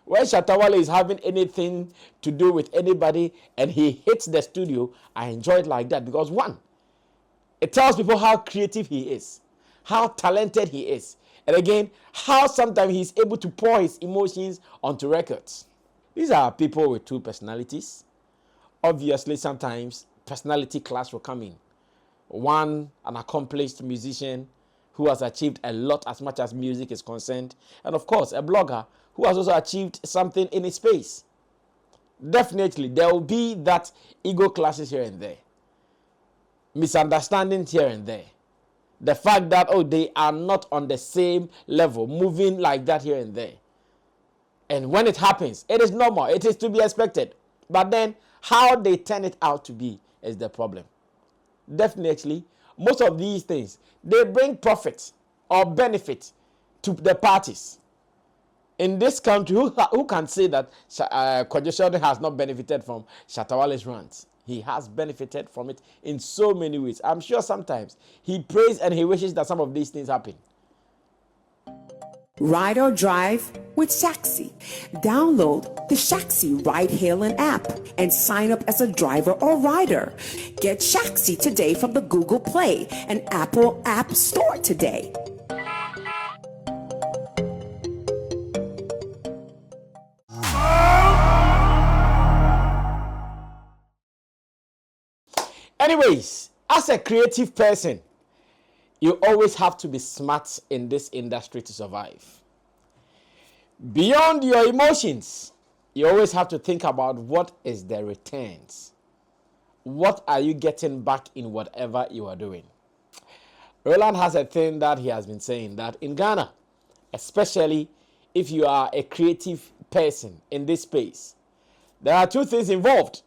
When Shatta Wale is having anything to do with anybody and he hits the studio, I enjoy it like that because one, it tells people how creative he is, how talented he is, and again, how sometimes he's able to pour his emotions onto records. These are people with two personalities. Obviously, sometimes personality clash will come in. One, an accomplished musician who has achieved a lot as much as music is concerned, and of course, a blogger who has also achieved something in his space. Definitely, there will be that ego clashes here and there, misunderstandings here and there. The fact that, they are not on the same level, moving like that here and there. And when it happens, it is normal. It is to be expected. But then, how they turn it out to be is the problem. Definitely, most of these things, they bring profit or benefit to the parties. In this country, who can say that Kwadwo Sheldon has not benefited from Shatta Wale's rants? He has benefited from it in so many ways. I'm sure sometimes he prays and he wishes that some of these things happen. Ride or drive with Shaxi. Download the Shaxi ride-hailing app and sign up as a driver or rider. Get Shaxi today from the Google Play and Apple App Store today. Anyways, as a creative person, you always have to be smart in this industry to survive. Beyond your emotions, you always have to think about what is the returns. What are you getting back in whatever you are doing? Roland has a thing that he has been saying that in Ghana, especially if you are a creative person in this space, there are two things involved.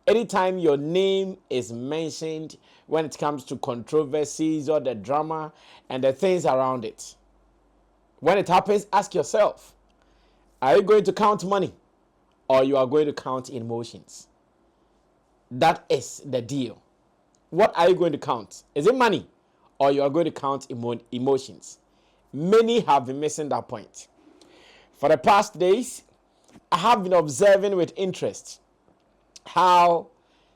Anytime your name is mentioned when it comes to controversies or the drama and the things around it, when it happens, ask yourself, are you going to count money or you are going to count emotions? That is the deal. What are you going to count? Is it money or you are going to count emotions? Many have been missing that point. For the past days, I have been observing with interest how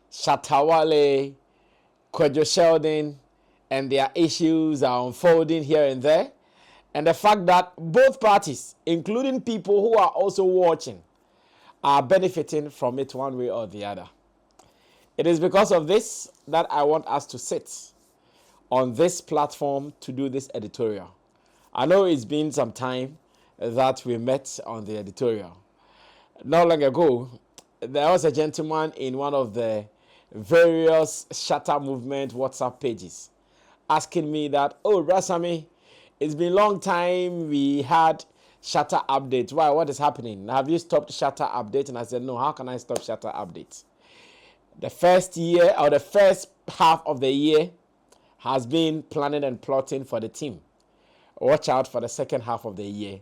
Shatta Wale, Kwadwo Sheldon, and their issues are unfolding here and there. And the fact that both parties, including people who are also watching, are benefiting from it one way or the other. It is because of this that I want us to sit on this platform to do this editorial. I know it's been some time that we met on the editorial. Not long ago, there was a gentleman in one of the various Shatta movement WhatsApp pages asking me that, Sammy, it's been a long time we had Shatta updates. Why? What is happening? Have you stopped Shatta update? And I said, no, how can I stop Shatta updates? The first year or the first half of the year has been planning and plotting for the team. Watch out for the second half of the year.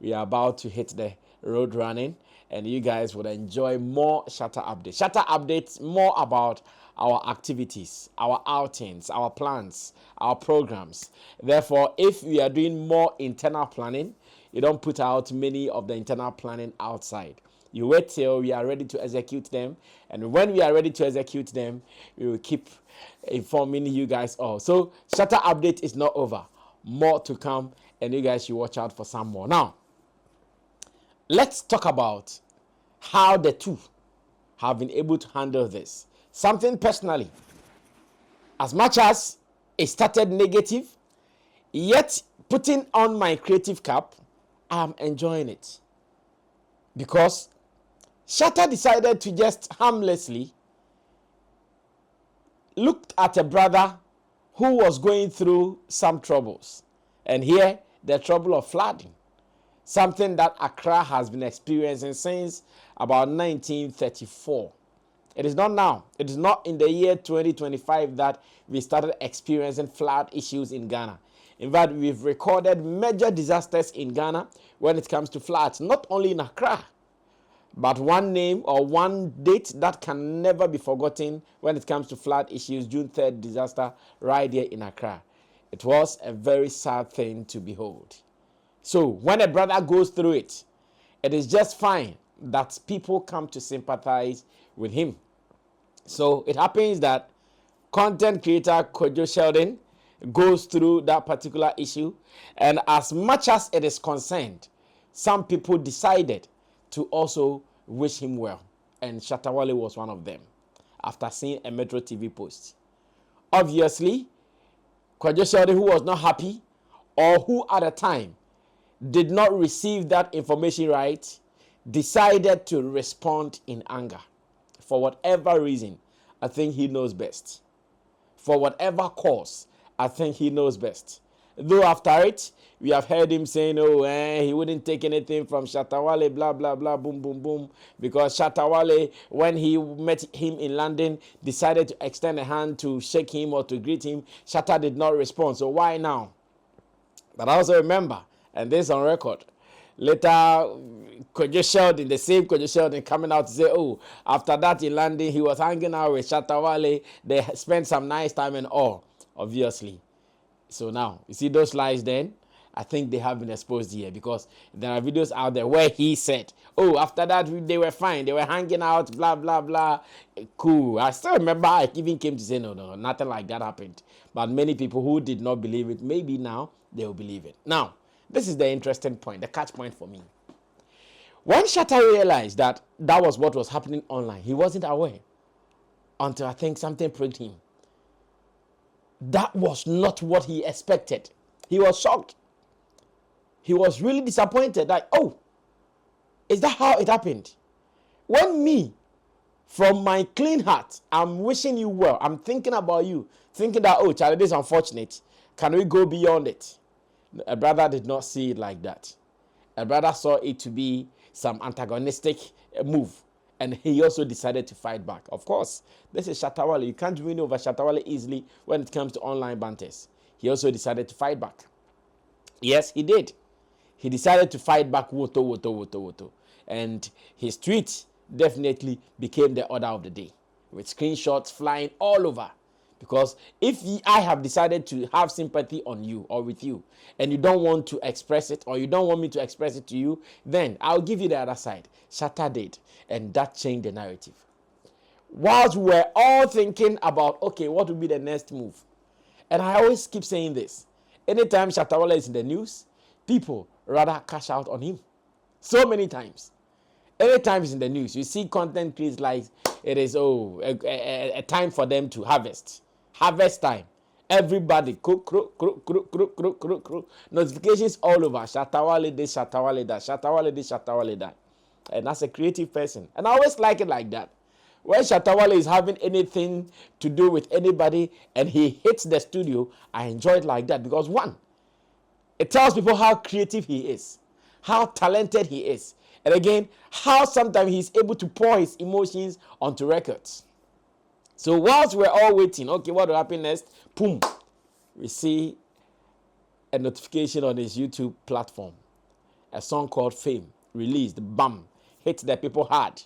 We are about to hit the road running, and you guys would enjoy more Shatta updates. Shatta updates more about our activities, our outings, our plans, our programs. Therefore, if we are doing more internal planning, you don't put out many of the internal planning outside. You wait till we are ready to execute them, and when we are ready to execute them, we will keep informing you guys all. So Shatta update is not over. More to come, and you guys should watch out for some more. Now, let's talk about how the two have been able to handle this. Something personally, as much as it started negative, yet putting on my creative cap, I'm enjoying it. Because Shatta decided to just harmlessly look at a brother who was going through some troubles. And here, the trouble of flooding. Something that Accra has been experiencing since about 1934. It is not now. It is not in the year 2025 that we started experiencing flood issues in Ghana. In fact, we've recorded major disasters in Ghana when it comes to floods, not only in Accra, but one name or one date that can never be forgotten when it comes to flood issues, June 3rd disaster right here in Accra. It was a very sad thing to behold. So when a brother goes through it, it is just fine that people come to sympathize with him. So it happens that content creator Kwadwo Sheldon goes through that particular issue, and as much as it is concerned, some people decided to also wish him well, and Shatta Wale was one of them after seeing a Metro TV post. Obviously, Kwadwo Sheldon, who was not happy or who at the time did not receive that information right, decided to respond in anger. For whatever reason, I think he knows best. For whatever cause, I think he knows best. Though after it, we have heard him saying, he wouldn't take anything from Shatta Wale, blah, blah, blah, boom, boom, boom. Because Shatta Wale, when he met him in London, decided to extend a hand to shake him or to greet him. Shatta did not respond. So why now? But I also remember, and this on record, later Kwadwo Sheldon, the same Kwadwo Sheldon, coming out to say, after that in London, he was hanging out with Shatta Wale. They spent some nice time and all, obviously. So now, you see those lies then? I think they have been exposed here, because there are videos out there where he said, after that they were fine, they were hanging out, blah, blah, blah. Cool. I still remember I even came to say, no, nothing like that happened. But many people who did not believe it, maybe now they will believe it. Now, this is the interesting point, the catch point for me. When Shatta realized that that was what was happening online, he wasn't aware until I think something pricked him. That was not what he expected. He was shocked. He was really disappointed that, is that how it happened? When me, from my clean heart, I'm wishing you well, I'm thinking about you, thinking that, Charlie, this is unfortunate. Can we go beyond it? A brother did not see it like that. A brother saw it to be some antagonistic move, and he also decided to fight back. Of course, this is Shatta Wale. You can't win over Shatta Wale easily when it comes to online banters. He also decided to fight back. Yes, he did. He decided to fight back, woto. And his tweet definitely became the order of the day, with screenshots flying all over. Because if I have decided to have sympathy on you or with you, and you don't want to express it, or you don't want me to express it to you, then I'll give you the other side. Shatta did, and that changed the narrative. Whilst we were all thinking about, what will be the next move? And I always keep saying this. Anytime Shatta Wale is in the news, people rather cash out on him. So many times. Anytime he's in the news, you see content creators like it is a time for them to harvest. Harvest time. Everybody, notifications all over. Shatta Wale this, Shatta Wale that, Shatta Wale this, Shatta Wale that. And that's a creative person. And I always like it like that. When Shatta Wale is having anything to do with anybody and he hits the studio, I enjoy it like that. Because one, it tells people how creative he is, how talented he is. And again, how sometimes he's able to pour his emotions onto records. So whilst we're all waiting, what will happen next? Boom, we see a notification on his YouTube platform. A song called Fame, released, bam, hit the people hard.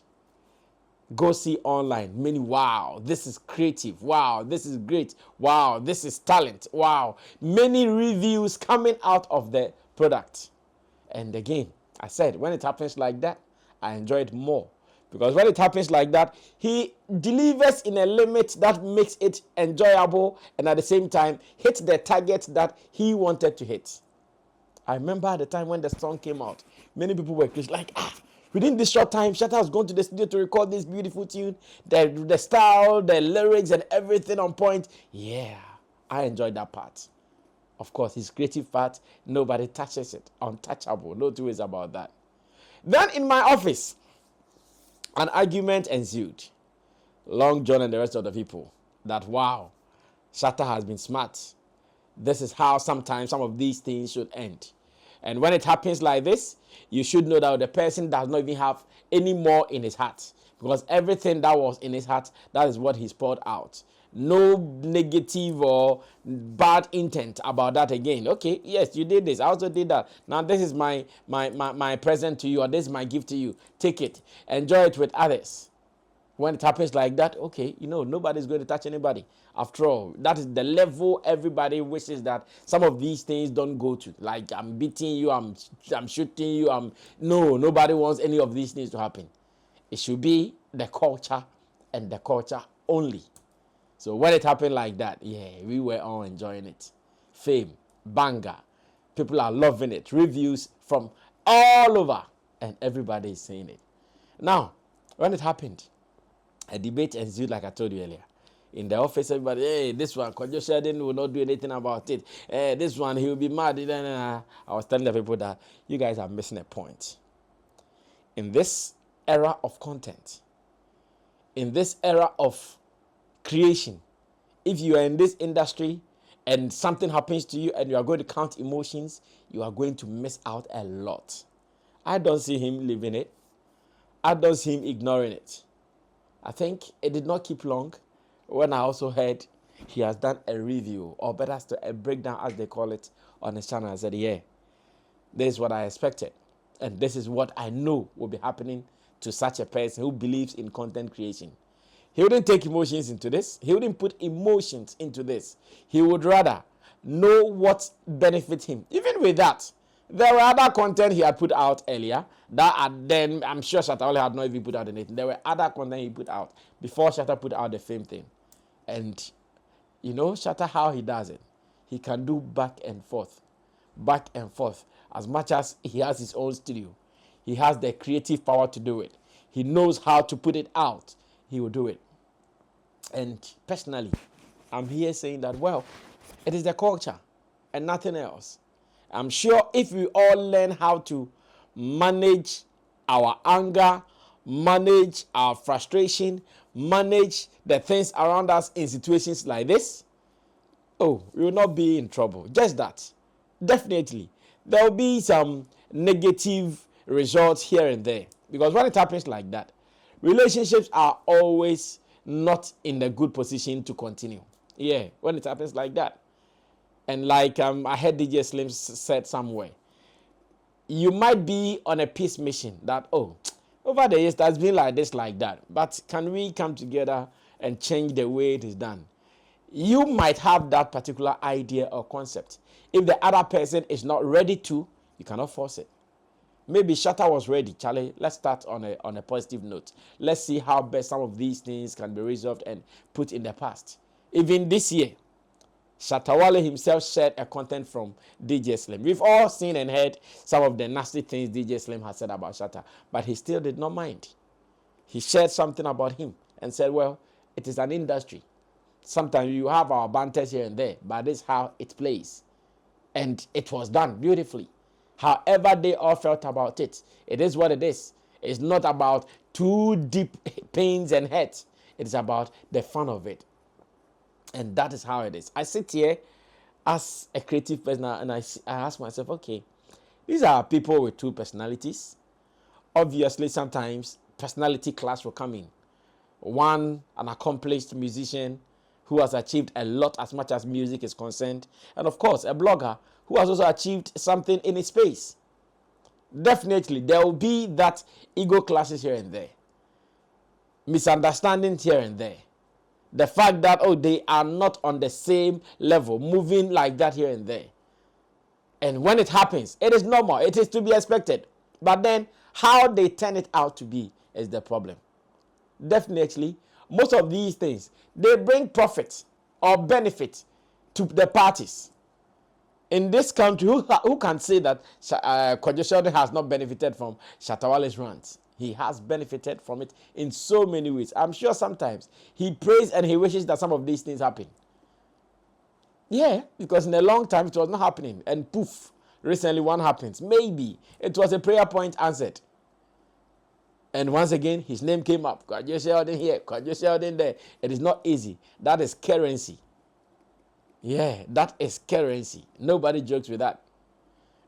Go see online. Many, wow, this is creative. Wow, this is great. Wow, this is talent. Wow. Many reviews coming out of the product. And again, I said, when it happens like that, I enjoy it more. Because when it happens like that, he delivers in a limit that makes it enjoyable and at the same time hit the target that he wanted to hit. I remember at the time when the song came out, many people were like, within this short time, Shatta has gone to the studio to record this beautiful tune. The style, the lyrics and everything on point. Yeah, I enjoyed that part. Of course, his creative part, nobody touches it. Untouchable. No two ways about that. Then in my office, an argument ensued. Long John and the rest of the people. That, wow, Shatta has been smart. This is how sometimes some of these things should end. And when it happens like this, you should know that the person does not even have any more in his heart. Because everything that was in his heart, that is what he's poured out. No negative or bad intent about that again. Okay, yes, you did this. I also did that. Now this is my present to you, or this is my gift to you. Take it. Enjoy it with others. When it happens like that, okay, nobody's going to touch anybody. After all, that is the level everybody wishes that some of these things don't go to. Like, I'm beating you, I'm shooting you, no, nobody wants any of these things to happen. It should be the culture and the culture only. So when it happened like that, yeah, we were all enjoying it. Fame, banger, people are loving it. Reviews from all over, and everybody is saying it. Now, when it happened, a debate ensued, like I told you earlier. In the office, everybody, hey, this one, Kwadwo Sheldon will not do anything about it. Hey, this one, he will be mad. I was telling the people that you guys are missing a point. In this era of content, in this era of creation, if you are in this industry and something happens to you and you are going to count emotions, you are going to miss out a lot. I don't see him living it. I don't see him ignoring it. I think it did not keep long when I also heard he has done a review, or better still, a breakdown as they call it, on his channel. I said, yeah, this is what I expected. And this is what I know will be happening to such a person who believes in content creation. He wouldn't take emotions into this. He wouldn't put emotions into this. He would rather know what benefits him. Even with that, there were other content he had put out earlier then I'm sure Shatta Wale had not even put out anything. There were other content he put out before Shatta put out the same thing. And Shatta, how he does it, he can do back and forth. As much as he has his own studio, he has the creative power to do it. He knows how to put it out. He will do it. And personally, I'm here saying that, well, it is the culture and nothing else. I'm sure if we all learn how to manage our anger, manage our frustration, manage the things around us in situations like this, we will not be in trouble. Just that. Definitely. There will be some negative results here and there. Because when it happens like that, relationships are always not in a good position to continue. Yeah, when it happens like that. And like I heard DJ Slim said somewhere, you might be on a peace mission that, over the years that's been like this, like that. But can we come together and change the way it is done? You might have that particular idea or concept. If the other person is not ready to, you cannot force it. Maybe Shatta was ready. Charlie, let's start on a positive note. Let's see how best some of these things can be resolved and put in the past. Even this year, Shatta Wale himself shared a content from DJ Slim. We've all seen and heard some of the nasty things DJ Slim has said about Shatta, but he still did not mind. He shared something about him and said, well, it is an industry. Sometimes you have our banters here and there, but this is how it plays. And it was done beautifully. However they all felt about it, it is what it is. It's not about too deep pains and hurts. It is about the fun of it. And that is how it is. I sit here as a creative person and I ask myself, okay, these are people with two personalities. Obviously, sometimes personality clash will come in. One, an accomplished musician who has achieved a lot as much as music is concerned. And of course, a blogger who has also achieved something in his space. Definitely, there will be that ego clashes here and there. Misunderstandings here and there. The fact that, they are not on the same level, moving like that here and there. And when it happens, it is normal. It is to be expected. But then, how they turn it out to be is the problem. Definitely, most of these things, they bring profit or benefit to the parties. In this country, who can say that Kwadwo Sheldon has not benefited from Shatta Wale's rants? He has benefited from it in so many ways. I'm sure sometimes he prays and he wishes that some of these things happen. Yeah, because in a long time it was not happening. And poof, recently one happens. Maybe it was a prayer point answered. And once again, his name came up. Kwadwo Sheldon here, Kwadwo Sheldon there. It is not easy. That is currency. Yeah, that is currency. Nobody jokes with that.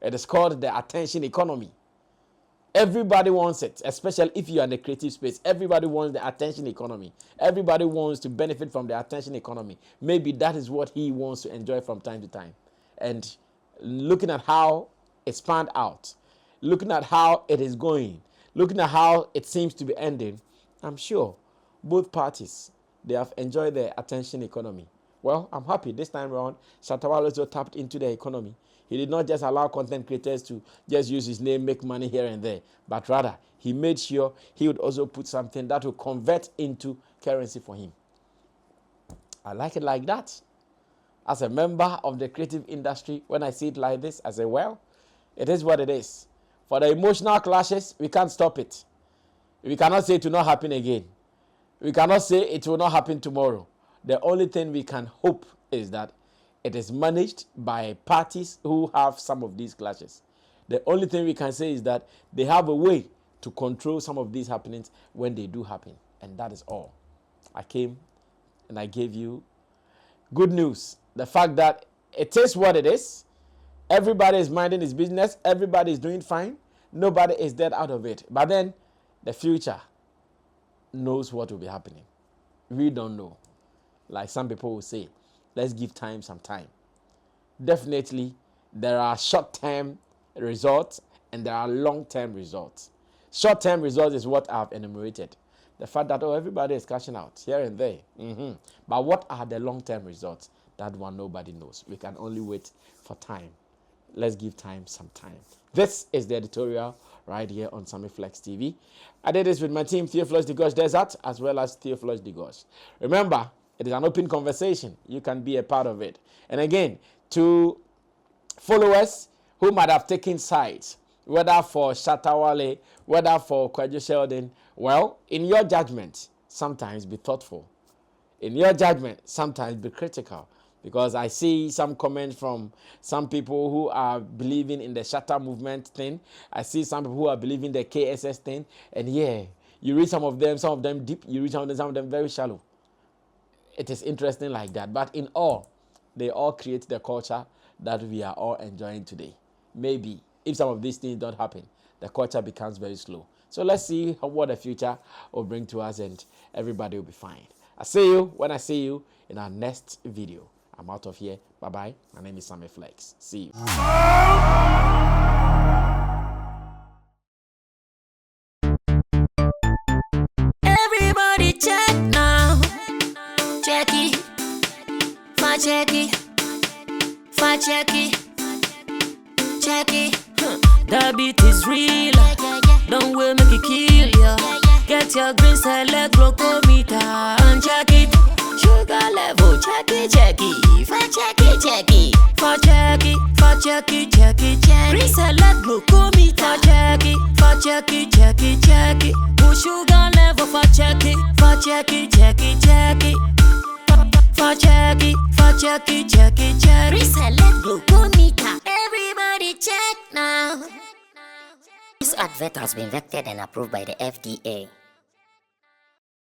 It is called the attention economy. Everybody wants it, especially if you are in the creative space. Everybody wants the attention economy. Everybody wants to benefit from the attention economy. Maybe that is what he wants to enjoy from time to time. And looking at how it's panned out, looking at how it is going, looking at how it seems to be ending, I'm sure both parties, they have enjoyed the attention economy. Well, I'm happy this time around, Shatta Wale also tapped into the economy. He did not just allow content creators to just use his name, make money here and there, but rather he made sure he would also put something that would convert into currency for him. I like it like that. As a member of the creative industry, when I see it like this, I say, well, it is what it is. For the emotional clashes, we can't stop it. We cannot say it will not happen again. We cannot say it will not happen tomorrow. The only thing we can hope is that it is managed by parties who have some of these clashes. The only thing we can say is that they have a way to control some of these happenings when they do happen. And that is all. I came and I gave you good news. The fact that it is what it is. Everybody is minding his business. Everybody is doing fine. Nobody is dead out of it. But then the future knows what will be happening. We don't know. Like some people will say, let's give time some time. Definitely, there are short-term results and there are long-term results. Short-term results is what I've enumerated. The fact that, everybody is cashing out here and there. But what are the long-term results? That one nobody knows. We can only wait for time. Let's give time some time. This is the editorial right here on Sammy Flex TV. I did this with my team, Theophilus Digosh Desert, as well as Theophilus Digosh. Remember, it is an open conversation. You can be a part of it. And again, to followers who might have taken sides, whether for Shatta Wale, whether for Kwadwo Sheldon, well, in your judgment, sometimes be thoughtful. In your judgment, sometimes be critical. Because I see some comments from some people who are believing in the Shatta movement thing. I see some people who are believing the KSS thing. And yeah, you read some of them deep, you read some of them very shallow. It is interesting like that. But in all, they all create the culture that we are all enjoying today. Maybe if some of these things don't happen, the culture becomes very slow. So let's see what the future will bring to us and everybody will be fine. I see you when I see you in our next video. I'm out of here. Bye-bye. My name is Sammy Flex. See you. Everybody check now. Check it. Fa check it. Fa check it. Check it. The beat is real. Don't wait, make it kill ya. Get your green select glucometer and check it. Sugar level, check it, check it. Fa check it, check it. Fa check it, fa check it, check it, check it. Green select glucometer. Fa check it, fa check it, check it, check it. Put sugar level, fa check it, fa check it, check it, check it. Fa check it, fa check it, check it, check it. Green select glucometer. Everybody check now. This advert has been vetted and approved by the FDA.